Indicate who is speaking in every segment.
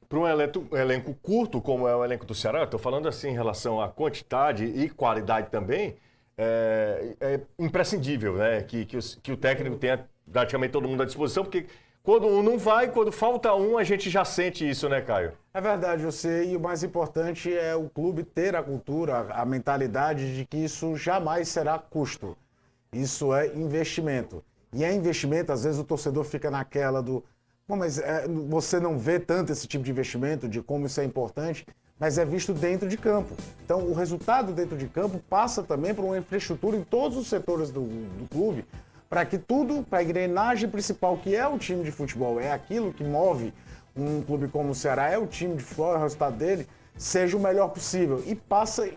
Speaker 1: para um elenco curto, como é o elenco do Ceará, eu estou falando assim em relação à quantidade e qualidade também, é imprescindível, né? Que o técnico tenha praticamente todo mundo à disposição, porque quando um não vai, quando falta um, a gente já sente isso, né, Caio?
Speaker 2: É verdade, você, e o mais importante é o clube ter a cultura, a mentalidade de que isso jamais será custo. Isso é investimento. E é investimento, às vezes o torcedor fica naquela do... Bom, mas você não vê tanto esse tipo de investimento, de como isso é importante, mas é visto dentro de campo. Então, o resultado dentro de campo passa também por uma infraestrutura em todos os setores do clube, para que tudo, para a engrenagem principal, que é o time de futebol, é aquilo que move um clube como o Ceará, é o time de futebol, é o resultado dele, seja o melhor possível. E passa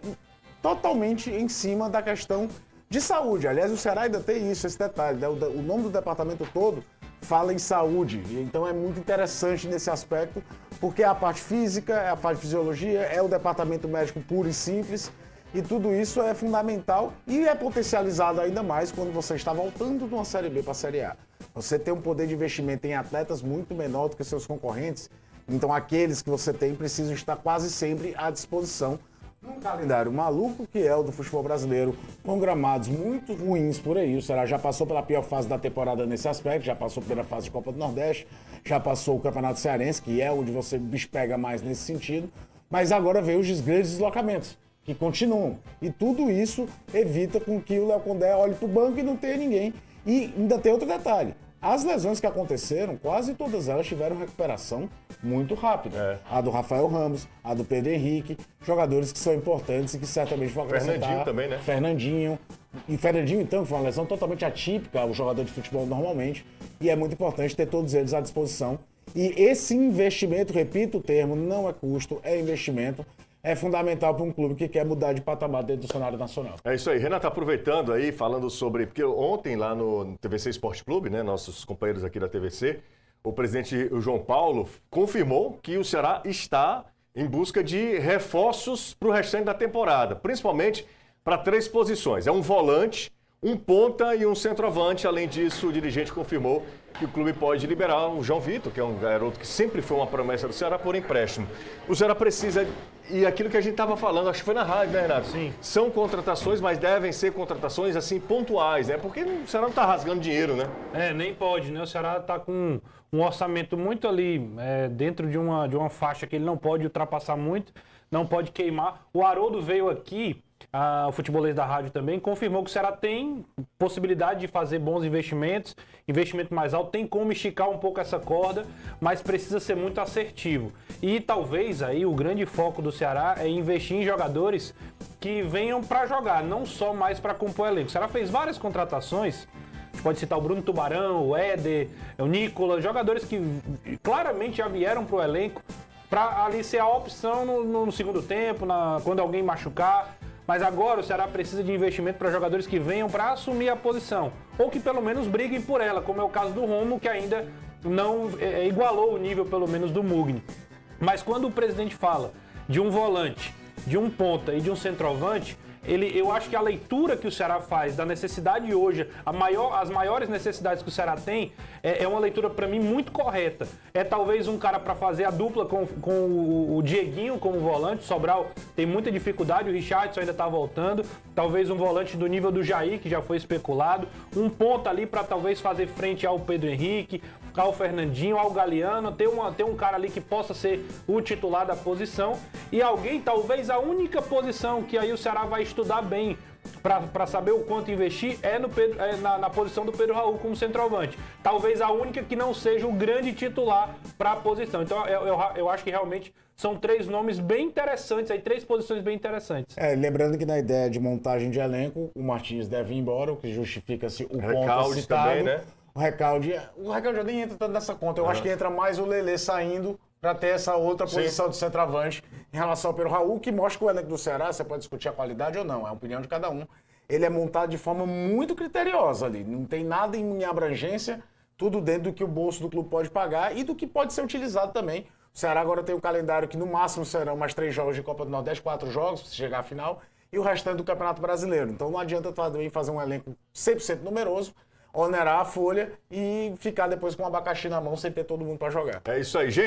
Speaker 2: totalmente em cima da questão de saúde. Aliás, o Ceará ainda tem isso, esse detalhe, né? O nome do departamento todo fala em saúde. Então é muito interessante nesse aspecto, porque é a parte física, é a parte de fisiologia, é o departamento médico puro e simples. E tudo isso é fundamental e é potencializado ainda mais quando você está voltando de uma Série B para a Série A. Você tem um poder de investimento em atletas muito menor do que seus concorrentes, então aqueles que você tem precisam estar quase sempre à disposição num calendário maluco que é o do futebol brasileiro, com gramados muito ruins por aí. O Ceará já passou pela pior fase da temporada nesse aspecto, já passou pela fase de Copa do Nordeste, já passou o Campeonato Cearense, que é onde você bicho pega mais nesse sentido, mas agora veio os grandes deslocamentos, que continuam. E tudo isso evita com que o Léo Condé olhe para o banco e não tenha ninguém. E ainda tem outro detalhe. As lesões que aconteceram, quase todas elas tiveram recuperação muito rápida. A do Rafael Ramos, a do Pedro Henrique, jogadores que são importantes e que certamente vão acrescentar.
Speaker 1: Fernandinho também, né?
Speaker 2: Fernandinho. E Fernandinho, então, foi uma lesão totalmente atípica ao jogador de futebol normalmente. E é muito importante ter todos eles à disposição. E esse investimento, repito o termo, não é custo, é investimento. É fundamental para um clube que quer mudar de patamar dentro do cenário nacional.
Speaker 1: É isso aí. Renato, aproveitando aí, falando sobre... Porque ontem lá no TVC Esporte Clube, né, nossos companheiros aqui da TVC, o presidente o João Paulo confirmou que o Ceará está em busca de reforços para o restante da temporada, principalmente para 3 posições. É um volante, um ponta e um centroavante. Além disso, o dirigente confirmou que o clube pode liberar o João Vitor, que é um garoto que sempre foi uma promessa do Ceará, por empréstimo. O Ceará precisa... E aquilo que a gente estava falando, acho que foi na rádio, né, Renato?
Speaker 3: Sim.
Speaker 1: São contratações, mas devem ser contratações, assim, pontuais, né? Porque o Ceará não está rasgando dinheiro, né?
Speaker 3: Nem pode, né? O Ceará está com um orçamento muito ali, dentro de uma faixa que ele não pode ultrapassar muito, não pode queimar. O Haroldo veio aqui, o futebolês da rádio também, confirmou que o Ceará tem possibilidade de fazer bons investimentos, investimento mais alto, tem como esticar um pouco essa corda, mas precisa ser muito assertivo. E talvez aí o grande foco do Ceará é investir em jogadores que venham para jogar, não só mais para compor elenco. O Ceará fez várias contratações, a gente pode citar o Bruno Tubarão, o Éder, o Nicolas, jogadores que claramente já vieram para o elenco para ali ser a opção no segundo tempo, quando alguém machucar. Mas agora o Ceará precisa de investimento para jogadores que venham para assumir a posição, ou que pelo menos briguem por ela, como é o caso do Romo, que ainda não igualou o nível pelo menos do Mugni. Mas quando o presidente fala de um volante, de um ponta e de um centroavante, eu acho que a leitura que o Ceará faz da necessidade hoje, as maiores necessidades que o Ceará tem, é uma leitura para mim muito correta. É talvez um cara para fazer a dupla com o Dieguinho como volante. O Sobral tem muita dificuldade, o Richardson ainda está voltando. Talvez um volante do nível do Jair, que já foi especulado. Um ponta ali para talvez fazer frente ao Pedro Henrique, ao Fernandinho, ao Galeano. Ter um cara ali que possa ser o titular da posição. E alguém, talvez a única posição que aí o Ceará vai estudar bem para saber o quanto investir na posição do Pedro Raul como centroavante. Talvez a única que não seja o grande titular para a posição. Então eu acho que realmente são 3 nomes bem interessantes, aí 3 posições bem interessantes.
Speaker 2: Lembrando que na ideia de montagem de elenco, o Martins deve ir embora, o que justifica-se o ponto citado.
Speaker 1: Também, né?
Speaker 2: O Recalde já nem entra tanto nessa conta. Eu acho que entra mais o Lelê saindo para ter essa outra posição de centroavante em relação ao Pedro Raul, que mostra que o elenco do Ceará, você pode discutir a qualidade ou não, é a opinião de cada um. Ele é montado de forma muito criteriosa ali, não tem nada em abrangência, tudo dentro do que o bolso do clube pode pagar e do que pode ser utilizado também. O Ceará agora tem um calendário que no máximo serão mais 3 jogos de Copa do Nordeste, 4 jogos, se chegar à final, e o restante do Campeonato Brasileiro. Então não adianta também fazer um elenco 100% numeroso, onerar a folha e ficar depois com o abacaxi na mão sem ter todo mundo para jogar.
Speaker 1: É isso aí, gente.